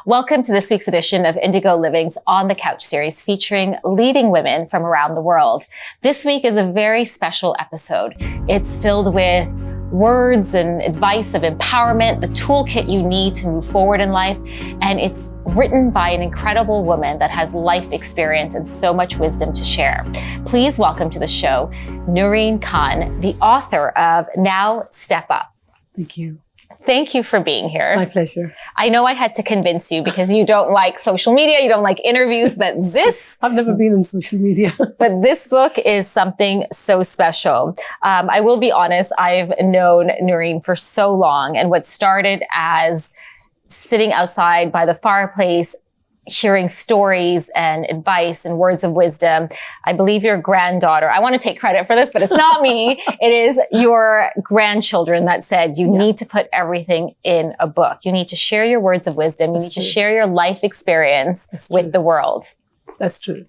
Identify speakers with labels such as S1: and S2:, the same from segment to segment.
S1: Welcome to this week's edition of Indigo Living's On the Couch series featuring leading women from around the world. This week is a very special episode. It's filled with words and advice of empowerment, the toolkit you need to move forward in life. And it's written by an incredible woman that has life experience and so much wisdom to share. Please welcome to the show, Noreen Khan, the author of Now Step Up.
S2: Thank you.
S1: Thank you for being here.
S2: It's my pleasure.
S1: I know I had to convince you because you don't like social media, you don't like interviews, but
S2: I've never been on social media.
S1: But this book is something so special. I will be honest, I've known Noreen for so long, and what started as sitting outside by the fireplace, hearing stories and advice and words of wisdom. I believe your granddaughter, I want to take credit for this, but it's not me. It is your grandchildren that said you need to put everything in a book. You need to share your words of wisdom. You need to share your life experience with the world.
S2: That's true.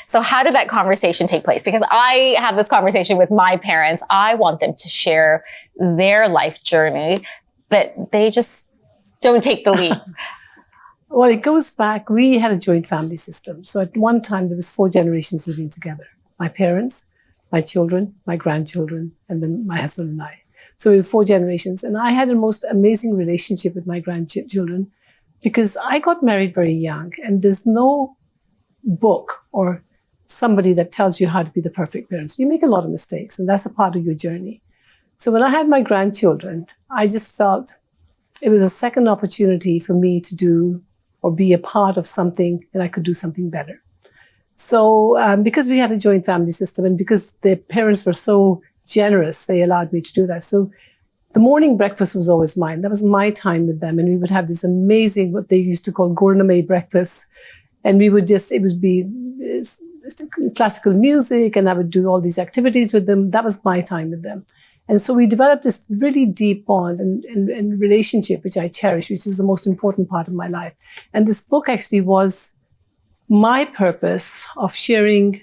S1: So how did that conversation take place? Because I have this conversation with my parents. I want them to share their life journey, but they just don't take the leap.
S2: Well, it goes back. We had a joint family system. So at one time, there was 4 generations living together. My parents, my children, my grandchildren, and then my husband and I. So we were 4 generations. And I had a most amazing relationship with my grandchildren because I got married very young. And there's no book or somebody that tells you how to be the perfect parents. You make a lot of mistakes, and that's a part of your journey. So when I had my grandchildren, I just felt it was a second opportunity for me to do or be a part of something, and I could do something better. So because we had a joint family system and because their parents were so generous, they allowed me to do that. So the morning breakfast was always mine. That was my time with them. And we would have this amazing, what they used to call gourmet breakfast. And we would it would be classical music, and I would do all these activities with them. That was my time with them. And so we developed this really deep bond and relationship, which I cherish, which is the most important part of my life. And this book actually was my purpose of sharing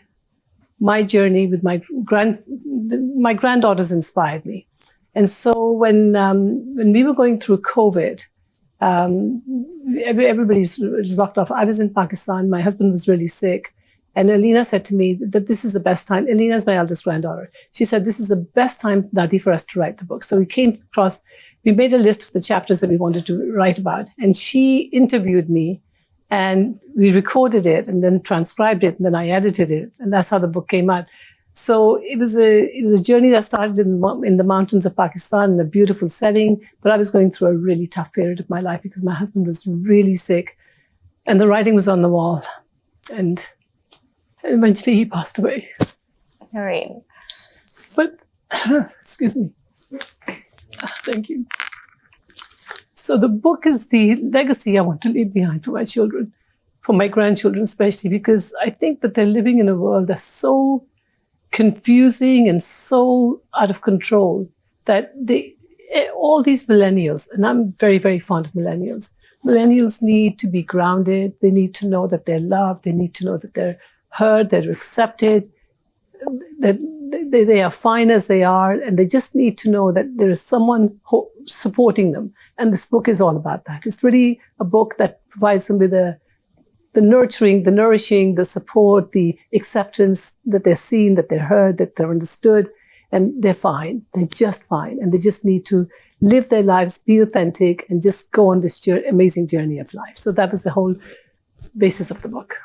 S2: my journey with my granddaughters inspired me. And so when we were going through COVID, everybody was locked off. I was in Pakistan. My husband was really sick. And Alina said to me that this is the best time. Alina is my eldest granddaughter. She said, this is the best time, Dadi, for us to write the book. So we made a list of the chapters that we wanted to write about. And she interviewed me and we recorded it and then transcribed it. And then I edited it. And that's how the book came out. So it was a journey that started in the mountains of Pakistan in a beautiful setting. But I was going through a really tough period of my life because my husband was really sick and the writing was on the wall. And eventually he passed away.
S1: All right.
S2: But, excuse me. Thank you. So the book is the legacy I want to leave behind for my children, for my grandchildren especially, because I think that they're living in a world that's so confusing and so out of control that all these millennials, and I'm very, very fond of millennials need to be grounded. They need to know that they're loved. They need to know that they're heard, they're accepted, that they are fine as they are, and they just need to know that there is someone supporting them. And this book is all about that. It's really a book that provides them with the nurturing, the nourishing, the support, the acceptance that they're seen, that they're heard, that they're understood, and they're fine. They're just fine. And they just need to live their lives, be authentic, and just go on this amazing journey of life. So that was the whole basis of the book.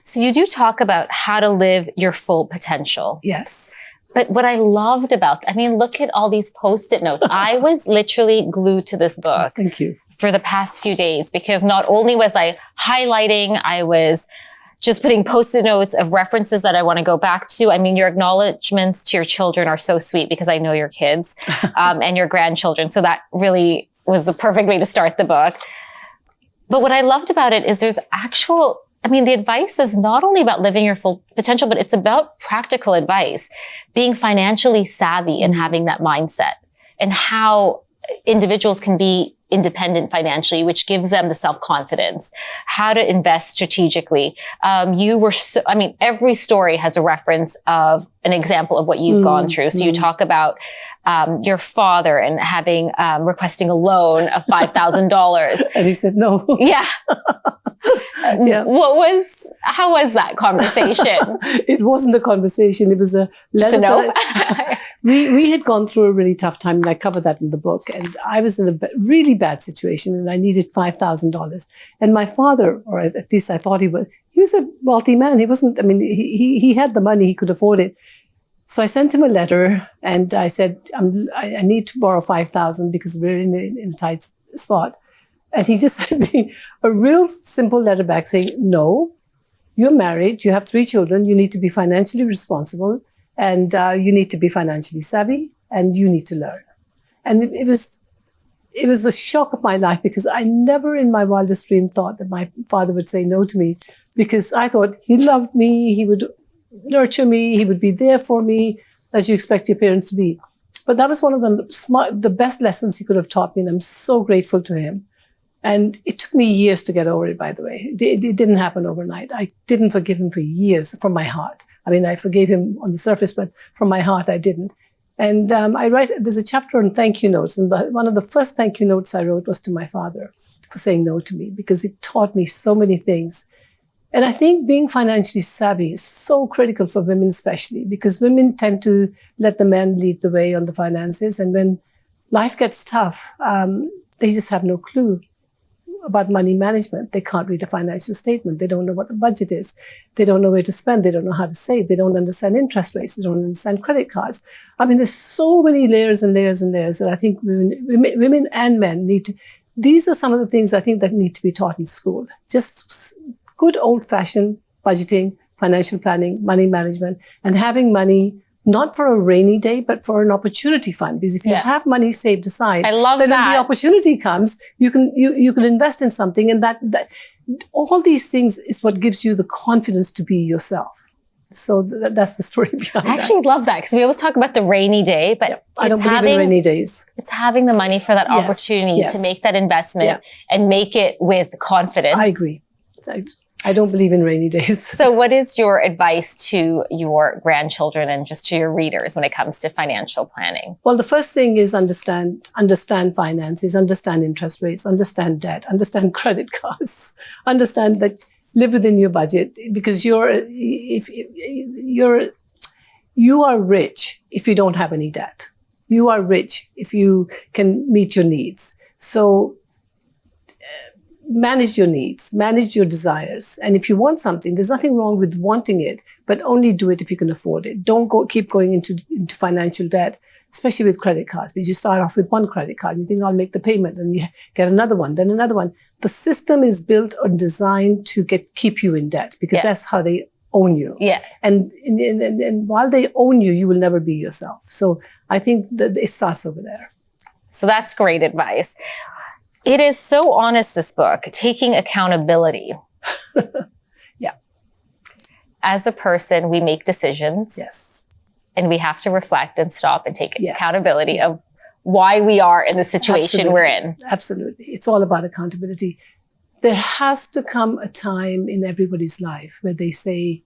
S1: So you do talk about how to live your full potential.
S2: Yes.
S1: But what I loved look at all these Post-it notes. I was literally glued to this book.
S2: Thank you.
S1: For the past few days, because not only was I highlighting, I was just putting Post-it notes of references that I want to go back to. I mean, your acknowledgements to your children are so sweet because I know your kids and your grandchildren. So that really was the perfect way to start the book. But what I loved about it is there's the advice is not only about living your full potential, but it's about practical advice, being financially savvy and having that mindset, and how individuals can be independent financially, which gives them the self-confidence, how to invest strategically. Every story has a reference of an example of what you've gone through. So you talk about your father and having requesting a loan of $5,000.
S2: And he said no.
S1: Yeah.
S2: Yeah.
S1: How was that conversation?
S2: It wasn't a conversation. It was a letter.
S1: Just a no?
S2: We had gone through a really tough time, and I covered that in the book. And I was in a really bad situation, and I needed $5,000. And my father, or at least I thought he was a wealthy man. He wasn't, he had the money, he could afford it. So I sent him a letter, and I said, I need to borrow $5,000 because we're in a tight spot. And he just sent me a real simple letter back saying, no, you're married, you have 3 children, you need to be financially responsible, and you need to be financially savvy, and you need to learn. And it was the shock of my life, because I never in my wildest dream thought that my father would say no to me, because I thought he loved me, he would nurture me, he would be there for me, as you expect your parents to be. But that was one of the best lessons he could have taught me, and I'm so grateful to him. And it took me years to get over it, by the way. It didn't happen overnight. I didn't forgive him for years from my heart. I forgave him on the surface, but from my heart, I didn't. And there's a chapter on thank you notes. And one of the first thank you notes I wrote was to my father for saying no to me, because it taught me so many things. And I think being financially savvy is so critical for women, especially because women tend to let the men lead the way on the finances. And when life gets tough, they just have no clue about money management. They can't read a financial statement. They don't know what the budget is. They don't know where to spend. They don't know how to save. They don't understand interest rates. They don't understand credit cards. There's so many layers and layers and layers that I think women and men need to. These are some of the things I think that need to be taught in school. Just good old-fashioned budgeting, financial planning, money management, and having money not for a rainy day, but for an opportunity fund. Because if you have money saved aside,
S1: I love
S2: then
S1: that.
S2: when the opportunity comes, you can invest in something, and that all these things is what gives you the confidence to be yourself. So that's the story behind that.
S1: I actually love that, because we always talk about the rainy day, but
S2: I don't believe in rainy days.
S1: It's having the money for that opportunity to make that investment and make it with confidence.
S2: I agree. I don't believe in rainy days.
S1: So what is your advice to your grandchildren and just to your readers when it comes to financial planning?
S2: Well, the first thing is understand finances, understand interest rates, understand debt, understand credit cards, understand that live within your budget, because you are rich if you don't have any debt. You are rich if you can meet your needs. So manage your needs, manage your desires. And if you want something, there's nothing wrong with wanting it, but only do it if you can afford it. Don't keep going into financial debt, especially with credit cards, because you start off with one credit card, you think I'll make the payment, and you get another one, then another one. The system is built or designed to keep you in debt, because that's how they own you. Yeah. And while they own you, you will never be yourself. So I think that it starts over there.
S1: So that's great advice. It is so honest, this book, taking accountability.
S2: Yeah.
S1: As a person, we make decisions.
S2: Yes.
S1: And we have to reflect and stop and take accountability of why we are in the situation we're in.
S2: Absolutely. It's all about accountability. There has to come a time in everybody's life where they say,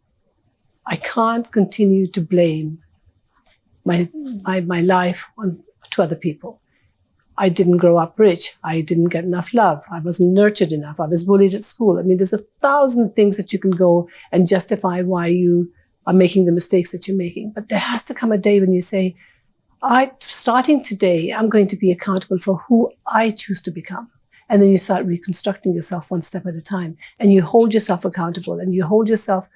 S2: I can't continue to blame my life to other people. I didn't grow up rich. I didn't get enough love. I wasn't nurtured enough. I was bullied at school. There's 1,000 things that you can go and justify why you are making the mistakes that you're making. But there has to come a day when you say, starting today, I'm going to be accountable for who I choose to become. And then you start reconstructing yourself one step at a time. And you hold yourself accountable, and you hold yourself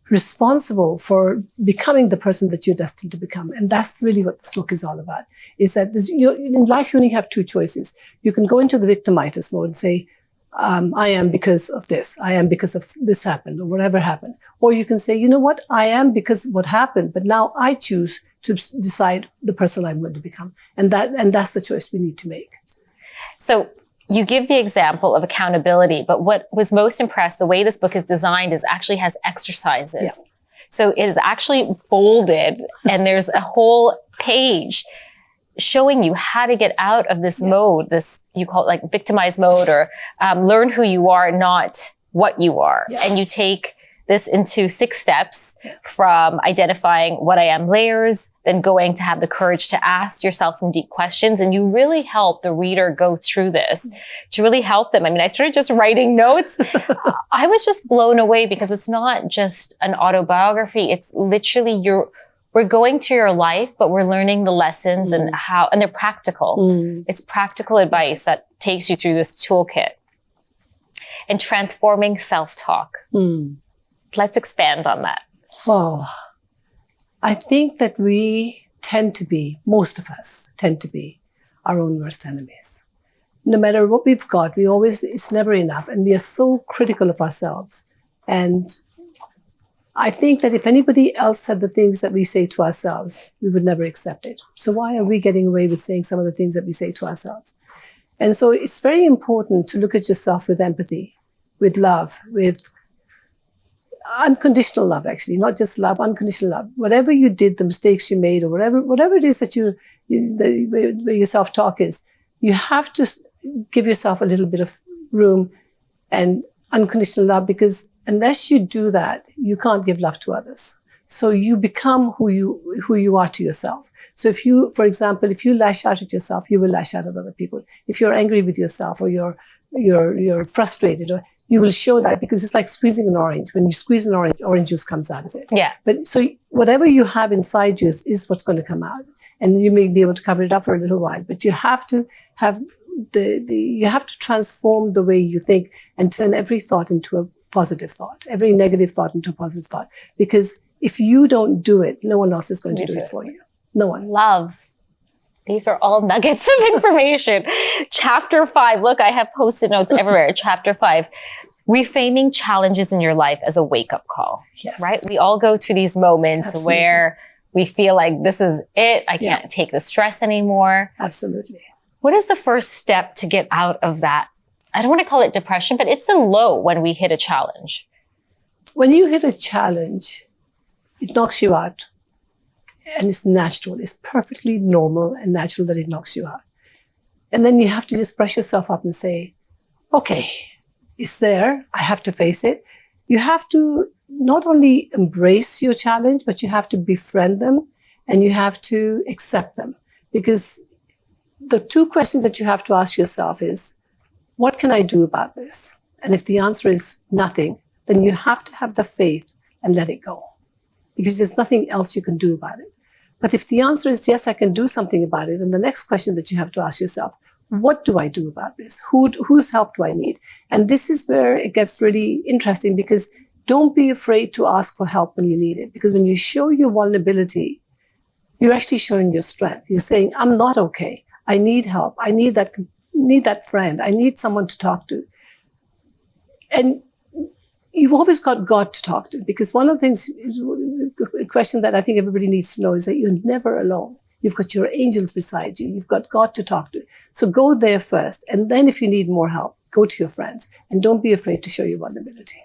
S2: responsible for becoming the person that you're destined to become. And that's really what this book is all about, is that in life, you only have 2 choices. You can go into the victimitis mode and say, I am because of this. I am because of this happened, or whatever happened. Or you can say, you know what? I am because of what happened, but now I choose to decide the person I'm going to become. And that's the choice we need to make.
S1: So you give the example of accountability, but what was most impressed, the way this book is designed, is actually has exercises. Yeah. So it is actually folded, and there's a whole page showing you how to get out of this mode, this, you call it like victimized mode, or learn who you are, not what you are. Yeah. And you take this into 6 steps from identifying what I am layers, then going to have the courage to ask yourself some deep questions. And you really help the reader go through this to really help them. I mean, I started just writing notes. I was just blown away because it's not just an autobiography. It's literally we're going through your life, but we're learning the lessons and they're practical. It's practical advice that takes you through this toolkit. And transforming self-talk. Let's expand on that.
S2: Well, I think that most of us tend to be our own worst enemies. No matter what we've got, it's never enough. And we are so critical of ourselves. And I think that if anybody else said the things that we say to ourselves, we would never accept it. So why are we getting away with saying some of the things that we say to ourselves? And so it's very important to look at yourself with empathy, with love, with unconditional love, actually, not just love, unconditional love. Whatever you did, the mistakes you made, or whatever it is that where your self-talk is, you have to give yourself a little bit of room and unconditional love, because unless you do that, you can't give love to others. So you become who you are to yourself. So if you, for example, if you lash out at yourself, you will lash out at other people. If you're angry with yourself, or you're frustrated, or you will show that, because it's like squeezing an orange. When you squeeze an orange juice comes out of it. Yeah. But so whatever you have inside you is what's going to come out. And you may be able to cover it up for a little while, but you have to have you have to transform the way you think and turn every thought into a positive thought, every negative thought into a positive thought. Because if you don't do it, no one else is going to do it for you. No one.
S1: Love. These are all nuggets of information. Chapter 5. Look, I have Post-it notes everywhere. Chapter 5. Reframing challenges in your life as a wake-up call. Yes. Right? We all go through these moments where we feel like this is it. I can't take the stress anymore.
S2: Absolutely.
S1: What is the first step to get out of that? I don't want to call it depression, but it's a low when we hit a challenge.
S2: When you hit a challenge, it knocks you out. And it's natural. It's perfectly normal and natural that it knocks you out. And then you have to just brush yourself up and say, okay, it's there. I have to face it. You have to not only embrace your challenge, but you have to befriend them and you have to accept them. Because the 2 questions that you have to ask yourself is, what can I do about this? And if the answer is nothing, then you have to have the faith and let it go. Because there's nothing else you can do about it. But if the answer is yes, I can do something about it, then the next question that you have to ask yourself, what do I do about this? Whose help do I need? And this is where it gets really interesting, because don't be afraid to ask for help when you need it. Because when you show your vulnerability, you're actually showing your strength. You're saying, I'm not okay. I need help. I need that friend. I need someone to talk to. And you've always got God to talk to, because one of the things, a question that I think everybody needs to know is that you're never alone. You've got your angels beside you. You've got God to talk to. So go there first. And then if you need more help, go to your friends. And don't be afraid to show your vulnerability.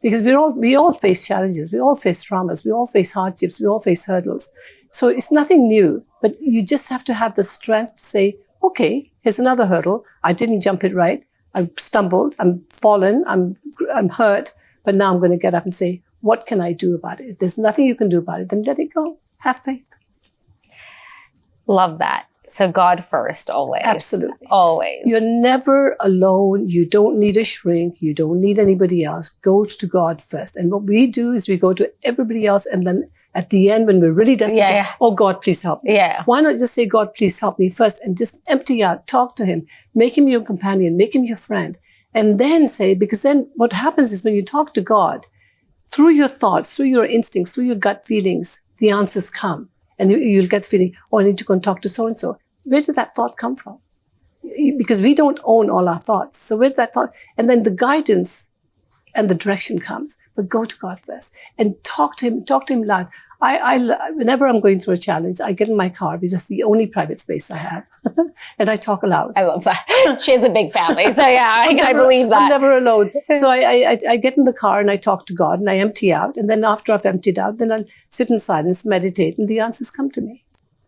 S2: Because we all face challenges. We all face traumas. We all face hardships. We all face hurdles. So it's nothing new, but you just have to have the strength to say, okay, here's another hurdle. I didn't jump it right. I stumbled, I'm fallen, I'm hurt, but now I'm going to get up and say, what can I do about it? If there's nothing you can do about it, then let it go. Have faith.
S1: Love that. So God first, always.
S2: Absolutely.
S1: Always.
S2: You're never alone. You don't need a shrink. You don't need anybody else. Go to God first. And what we do is we go to everybody else, and then at the end, when we're really desperate, say, oh, God, please help me.
S1: Yeah.
S2: Why not just say, God, please help me first, and just empty out, talk to him, make him your companion, make him your friend, and then say, because then what happens is when you talk to God, through your thoughts, through your instincts, through your gut feelings, the answers come. And you'll get the feeling, oh, I need to go and talk to so-and-so. Where did that thought come from? Because we don't own all our thoughts. So where did that thought? And then the guidance and the direction comes. But go to God first and talk to him loud. Whenever I'm going through a challenge, I get in my car because that's the only private space I have. And I talk aloud.
S1: I love that. She has a big family. So yeah, I believe that.
S2: I'm never alone. So I get in the car and I talk to God and I empty out. And then after I've emptied out, then I'll sit in silence, meditate, and the answers come to me.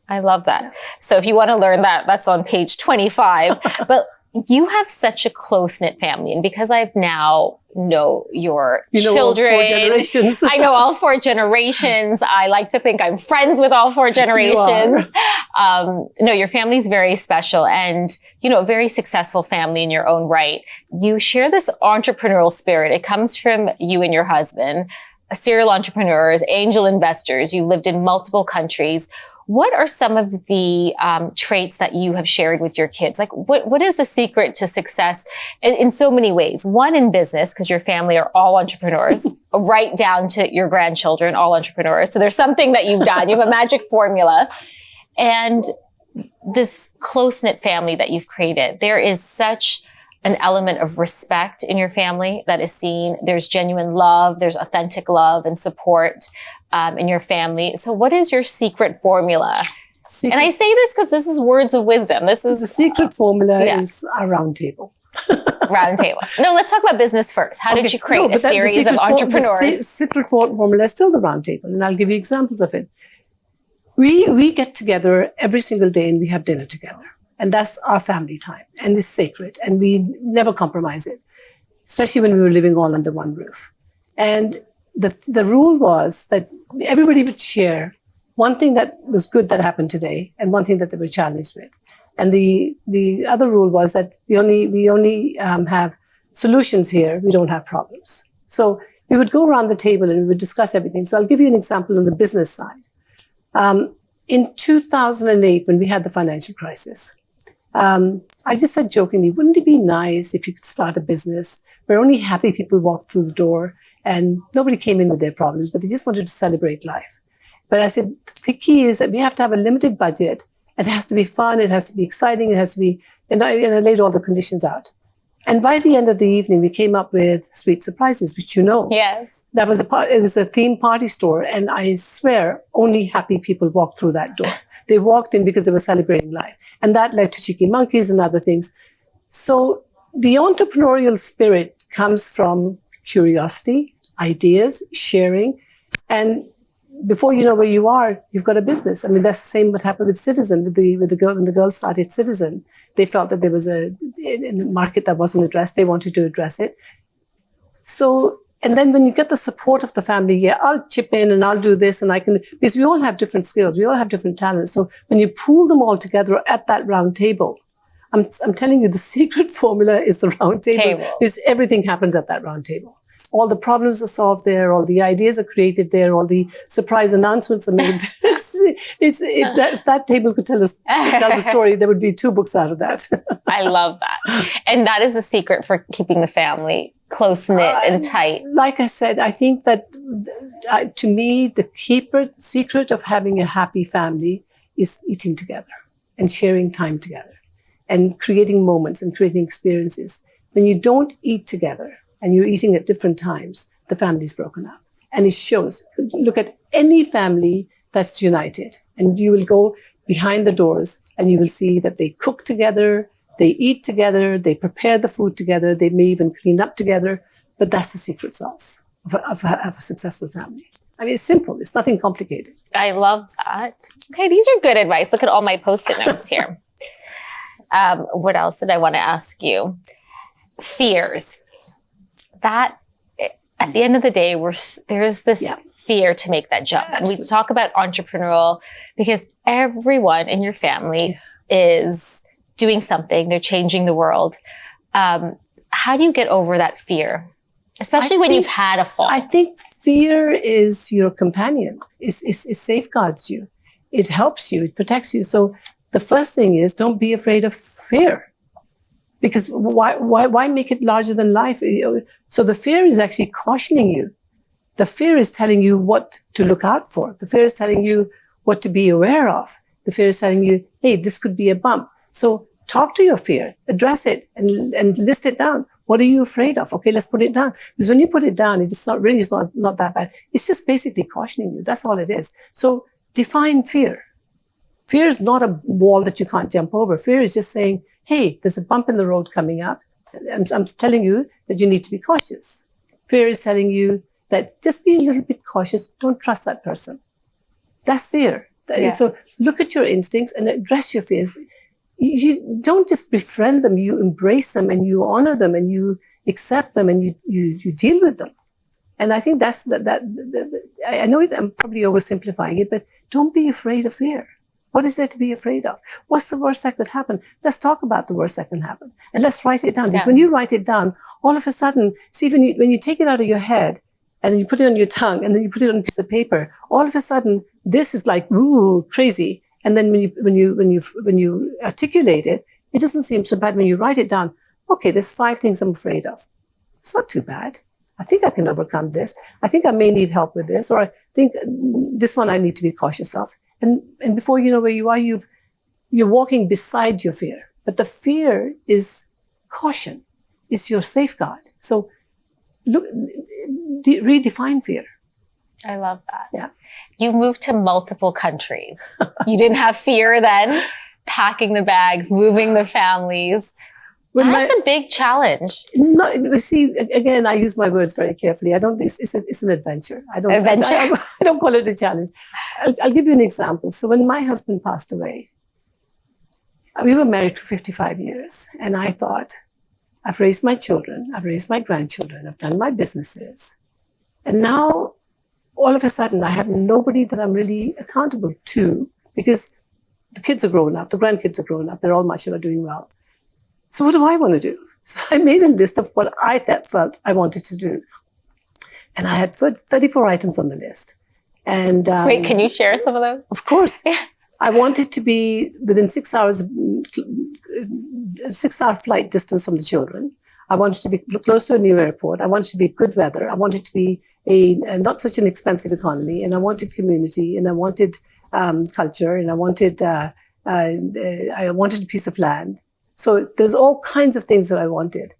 S1: I love that. So if you want to learn that, that's on page 25. But you have such a close-knit family. And because I've now know your children.
S2: All 4 generations.
S1: I know all 4 generations. I like to think I'm friends with all 4 generations. No, your family's very special and, a very successful family in your own right. You share this entrepreneurial spirit. It comes from you and your husband, serial entrepreneurs, angel investors. You've lived in multiple countries. What are some of the traits that you have shared with your kids? Like, what is the secret to success in so many ways? One, in business, because your family are all entrepreneurs, right down to your grandchildren, all entrepreneurs. So there's something that you've done. You have a magic formula. And this close-knit family that you've created, there is such an element of respect in your family that is seen. There's genuine love. There's authentic love and support in your family. So what is your secret formula? And I say this because this is words of wisdom. This is
S2: the secret formula is a round table.
S1: Round table. No, let's talk about business first. How did you create a series of entrepreneurs?
S2: The secret formula is still the round table, and I'll give you examples of it. We get together every single day and we have dinner together. And that's our family time. And it's sacred. And we never compromise it, especially when we were living all under one roof. And the rule was that everybody would share one thing that was good that happened today and one thing that they were challenged with. And the other rule was that we only have solutions here. We don't have problems. So we would go around the table and we would discuss everything. So I'll give you an example on the business side. In 2008, when we had the financial crisis, I just said jokingly, wouldn't it be nice if you could start a business where only happy people walked through the door and nobody came in with their problems, but they just wanted to celebrate life. But I said, the key is that we have to have a limited budget. It has to be fun. It has to be exciting. It has to be, and I laid all the conditions out. And by the end of the evening, we came up with sweet surprises, which
S1: Yes.
S2: It was a theme party store. And I swear only happy people walked through that door. They walked in because they were celebrating life. And that led to cheeky monkeys and other things. So the entrepreneurial spirit comes from curiosity, ideas, sharing. And before you know where you are, you've got a business. I mean, that's the same what happened with Citizen, with the girl, when the girls started Citizen. They felt that there was a market that wasn't addressed. They wanted to address it. So, and then when you get the support of the family, yeah, I'll chip in and I'll do this and I can, because we all have different skills. We all have different talents. So when you pool them all together at that round table, I'm telling you, the secret formula is the round table. Because everything happens at that round table. All the problems are solved there. All the ideas are created there. All the surprise announcements are made. If that table could tell the story, there would be 2 books out of that.
S1: I love that. And that is the secret for keeping the family close-knit and tight.
S2: Like I said, I think that to me, the secret of having a happy family is eating together and sharing time together and creating moments and creating experiences. When you don't eat together and you're eating at different times, the family's broken up. And it shows. Look at any family that's united and you will go behind the doors and you will see that they cook together, they eat together, they prepare the food together, they may even clean up together. But that's the secret sauce of a successful family. I mean, it's simple. It's nothing complicated.
S1: I love that. Okay, these are good advice. Look at all my Post-it notes here. What else did I want to ask you? Fears. That, at the end of the day, there's this fear to make that jump. And we talk about entrepreneurial because everyone in your family is doing something. They're changing the world. How do you get over that fear? Especially when you've had a fall.
S2: I think fear is your companion. It safeguards you. It helps you. It protects you. So the first thing is don't be afraid of fear. Because why make it larger than life? So the fear is actually cautioning you. The fear is telling you what to look out for. The fear is telling you what to be aware of. The fear is telling you, hey, this could be a bump. So talk to your fear, address it, and list it down. What are you afraid of? Okay, let's put it down. Because when you put it down, it's not that bad. It's just basically cautioning you. That's all it is. So define fear. Fear is not a wall that you can't jump over. Fear is just saying, hey, there's a bump in the road coming up. I'm telling you that you need to be cautious. Fear is telling you that just be a little bit cautious. Don't trust that person. That's fear.
S1: Yeah.
S2: So look at your instincts and address your fears. You don't just befriend them, you embrace them and you honor them and you accept them and you deal with them. And I think that's I know I'm probably oversimplifying it, but don't be afraid of fear. What is there to be afraid of? What's the worst that could happen? Let's talk about the worst that can happen. And let's write it down. Because when you write it down, all of a sudden, see, when you take it out of your head and then you put it on your tongue and then you put it on a piece of paper, all of a sudden, this is like, ooh, crazy. And then when you articulate it, it doesn't seem so bad when you write it down. Okay, there's 5 things I'm afraid of. It's not too bad. I think I can overcome this. I think I may need help with this, or I think this one I need to be cautious of. And before you know where you are, you're walking beside your fear. But the fear is caution. It's your safeguard. So look, redefine fear.
S1: I love that.
S2: Yeah.
S1: You moved to multiple countries. You didn't have fear then, packing the bags, moving the families. That's a big challenge.
S2: No, see, again, I use my words very carefully. I don't think it's an adventure. I don't call it a challenge. I'll give you an example. So when my husband passed away, we were married for 55 years. And I thought, I've raised my children. I've raised my grandchildren. I've done my businesses. And now, all of a sudden, I have nobody that I'm really accountable to because the kids are grown up. The grandkids are grown up. They're all mashallah doing well. So what do I want to do? So I made a list of what I felt I wanted to do. And I had 34 items on the list. And
S1: wait, can you share some of those?
S2: Of course. I wanted to be within 6 hours, 6-hour flight distance from the children. I wanted to be close to a new airport. I wanted to be good weather. I wanted to be not such an expensive economy. And I wanted community. And I wanted culture. And I wanted a piece of land. So there's all kinds of things that I wanted.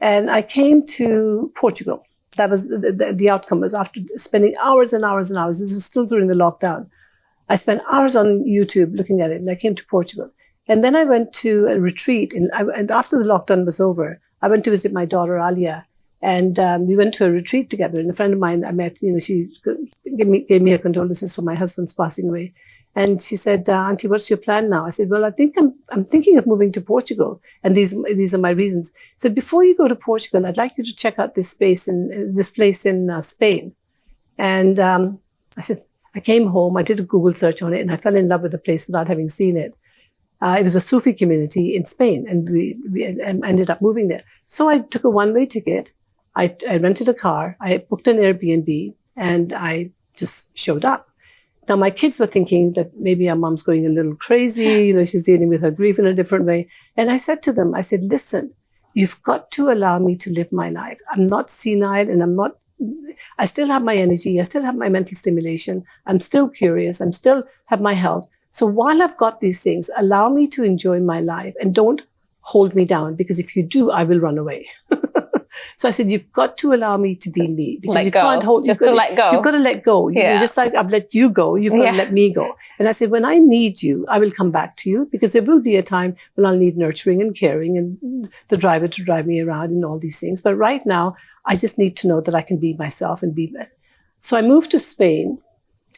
S2: And I came to Portugal. That was the outcome. Was after spending hours and hours and hours. This was still during the lockdown. I spent hours on YouTube looking at it, and I came to Portugal. And then I went to a retreat. And after the lockdown was over, I went to visit my daughter, Alia. And we went to a retreat together. And a friend of mine I met, she gave me her condolences for my husband's passing away. And she said, Auntie, what's your plan now? I said, well, I think I'm thinking of moving to Portugal. And these are my reasons. So before you go to Portugal, I'd like you to check out this place in Spain. And I said, I came home, I did a Google search on it, and I fell in love with the place without having seen it. It was a Sufi community in Spain, and we ended up moving there. So I took a one-way ticket. I rented a car. I booked an Airbnb, and I just showed up. Now, my kids were thinking that maybe our mom's going a little crazy. She's dealing with her grief in a different way. And I said to them, listen, you've got to allow me to live my life. I'm not senile and I still have my energy. I still have my mental stimulation. I'm still curious. I'm still have my health. So while I've got these things, allow me to enjoy my life and don't hold me down, because if you do, I will run away. So I said, you've got to allow me to be me, because you can't hold,
S1: let go.
S2: You've got to let go.
S1: Yeah.
S2: Just like I've let you go, you've got to let me go. And I said, when I need you, I will come back to you, because there will be a time when I'll need nurturing and caring and the driver to drive me around and all these things. But right now, I just need to know that I can be myself and be. So I moved to Spain,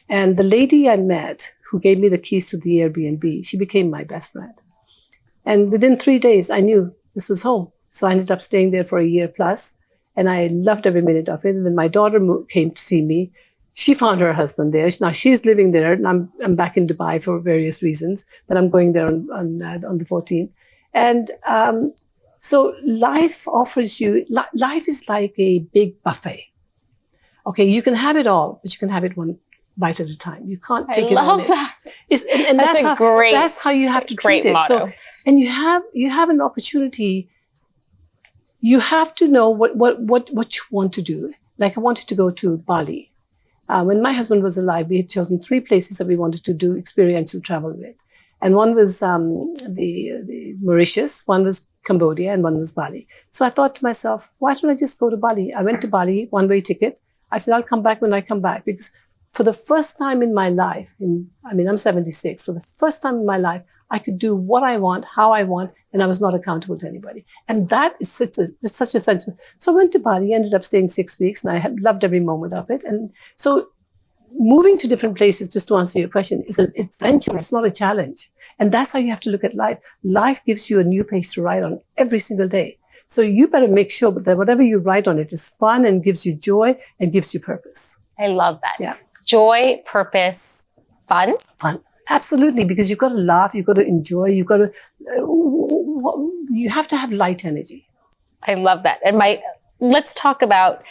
S2: and the lady I met who gave me the keys to the Airbnb, she became my best friend. And within 3 days, I knew this was home. So I ended up staying there for a year plus, and I loved every minute of it. And then my daughter came to see me. She found her husband there. Now she's living there, and I'm back in Dubai for various reasons, but I'm going there on the 14th. And so life offers you. Life is like a big buffet. Okay, you can have it all, but you can have it one bite at a time. You can't take it all. I love that. And that's how you have to treat it. So, and you have an opportunity. You have to know what you want to do. Like I wanted to go to Bali. When my husband was alive, we had chosen 3 places that we wanted to do experiential travel with. And one was the Mauritius, one was Cambodia, and one was Bali. So I thought to myself, why don't I just go to Bali? I went to Bali, one-way ticket. I said, I'll come back when I come back. Because for the first time in my life, I'm 76, for the first time in my life, I could do what I want, how I want, and I was not accountable to anybody. And that is such a sense. So I went to Bali, ended up staying 6 weeks, and I loved every moment of it. And so moving to different places, just to answer your question, is an adventure. It's not a challenge. And that's how you have to look at life. Life gives you a new place to ride on every single day. So you better make sure that whatever you write on it is fun and gives you joy and gives you purpose.
S1: I love that.
S2: Yeah.
S1: Joy, purpose, fun.
S2: Fun. Absolutely. Because you've got to laugh. You've got to enjoy. You have to have light energy.
S1: I love that. And let's talk about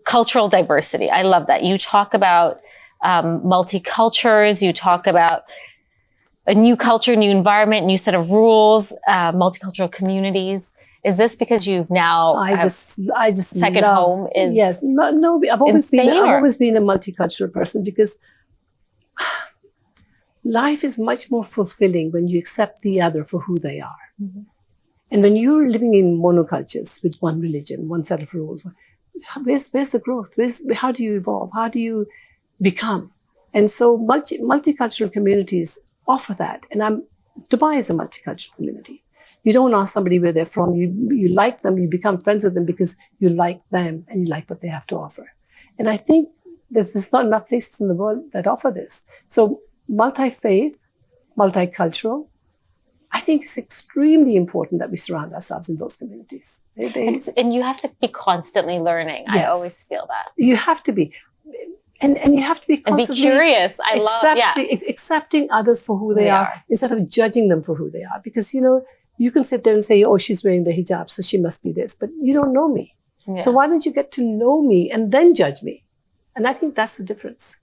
S1: cultural diversity. I love that. You talk about multicultures. You talk about a new culture, new environment, new set of rules, multicultural communities. Is this because you've now
S2: I just
S1: second home is
S2: yes no I've always been a multicultural person, because life is much more fulfilling when you accept the other for who they are. Mm-hmm. And when you're living in monocultures with one religion, one set of rules, where's the growth? How do you evolve? How do you become? And so multicultural communities offer that. And Dubai is a multicultural community. You don't ask somebody where they're from. You like them, you become friends with them because you like them and you like what they have to offer. And I think there's not enough places in the world that offer this. So multi-faith, multicultural, I think it's extremely important that we surround ourselves in those communities.
S1: And you have to be constantly learning. Yes. I always feel that.
S2: You have to be. And you have to be constantly
S1: curious.
S2: Accepting others for who they are instead of judging them for who they are. Because, you can sit there and say, oh, she's wearing the hijab, so she must be this. But you don't know me. Yeah. So why don't you get to know me and then judge me? And I think that's the difference.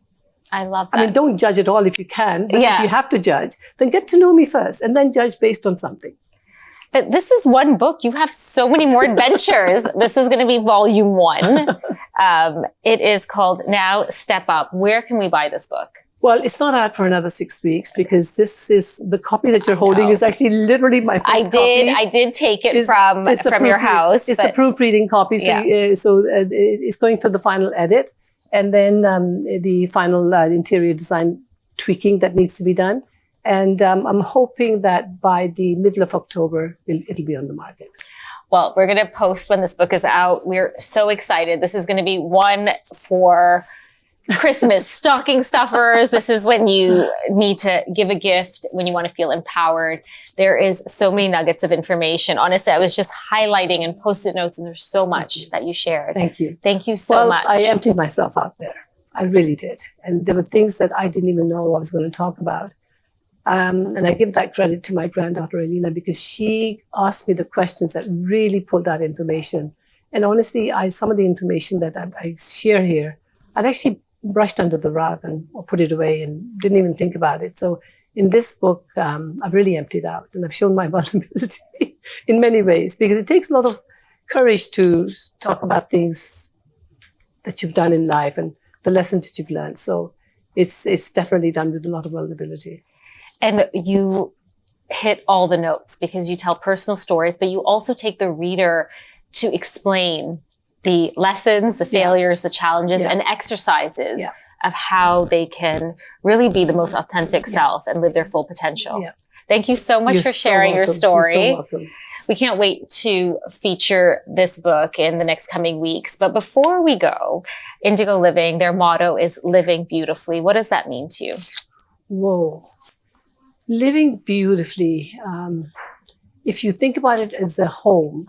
S1: I love that.
S2: I mean, don't judge at all if you can. But if you have to judge, then get to know me first and then judge based on something.
S1: But this is one book. You have so many more adventures. This is going to be volume 1. It is called Now Step Up. Where can we buy this book?
S2: Well, it's not out for another 6 weeks because this is the copy that you're holding is actually literally my first copy.
S1: I did take it from your house.
S2: It's the proofreading copy. So, it's going through the final edit and then the final interior design tweaking that needs to be done. And I'm hoping that by the middle of October, it'll be on the market.
S1: Well, we're going to post when this book is out. We're so excited. This is going to be one for Christmas stocking stuffers. This is when you need to give a gift, when you want to feel empowered. There is so many nuggets of information. Honestly, I was just highlighting and post-it notes, and there's so much that you shared.
S2: Thank you.
S1: Thank you so much.
S2: I emptied myself out there. I really did. And there were things that I didn't even know I was going to talk about. And I give that credit to my granddaughter, Elena, because she asked me the questions that really pulled out information. And honestly, some of the information that I share here, I'd actually brushed under the rug or put it away and didn't even think about it. So in this book, I've really emptied out and I've shown my vulnerability in many ways, because it takes a lot of courage to talk about things that you've done in life and the lessons that you've learned. So it's definitely done with a lot of vulnerability.
S1: And you hit all the notes because you tell personal stories, but you also take the reader to explain the lessons, the failures, the challenges, and exercises of how they can really be the most authentic self and live their full potential. Yeah. Thank you so much for sharing your story.
S2: You're so welcome.
S1: We can't wait to feature this book in the next coming weeks. But before we go, Indigo Living, their motto is living beautifully. What does that mean to you?
S2: Whoa. Living beautifully. If you think about it as a home,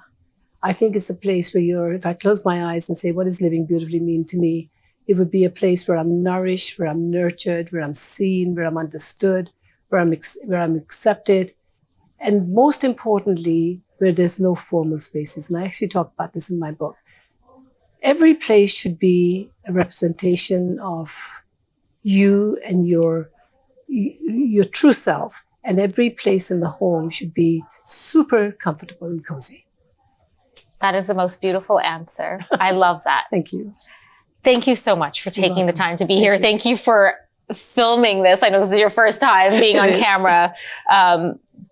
S2: I think it's a place where if I close my eyes and say, what does living beautifully mean to me? It would be a place where I'm nourished, where I'm nurtured, where I'm seen, where I'm understood, where I'm accepted. And most importantly, where there's no formal spaces. And I actually talk about this in my book. Every place should be a representation of you and your true self. And every place in the home should be super comfortable and cozy. That
S1: is the most beautiful answer. I love that.
S2: Thank you.
S1: Thank you so much for taking the time to be here. Thank you for filming this. I know this is your first time being on camera.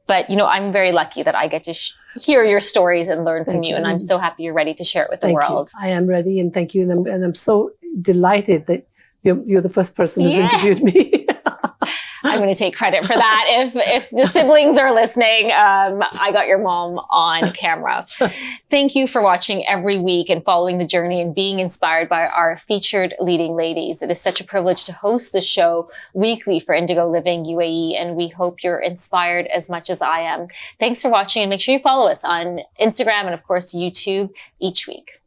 S1: But, I'm very lucky that I get to hear your stories and learn from you. And I'm so happy you're ready to share it with the world.
S2: I am ready. And thank you. And I'm so delighted that you're the first person who's interviewed me.
S1: I'm going to take credit for that. If the siblings are listening, I got your mom on camera. Thank you for watching every week and following the journey and being inspired by our featured leading ladies. It is such a privilege to host the show weekly for Indigo Living UAE, and we hope you're inspired as much as I am. Thanks for watching, and make sure you follow us on Instagram and, of course, YouTube each week.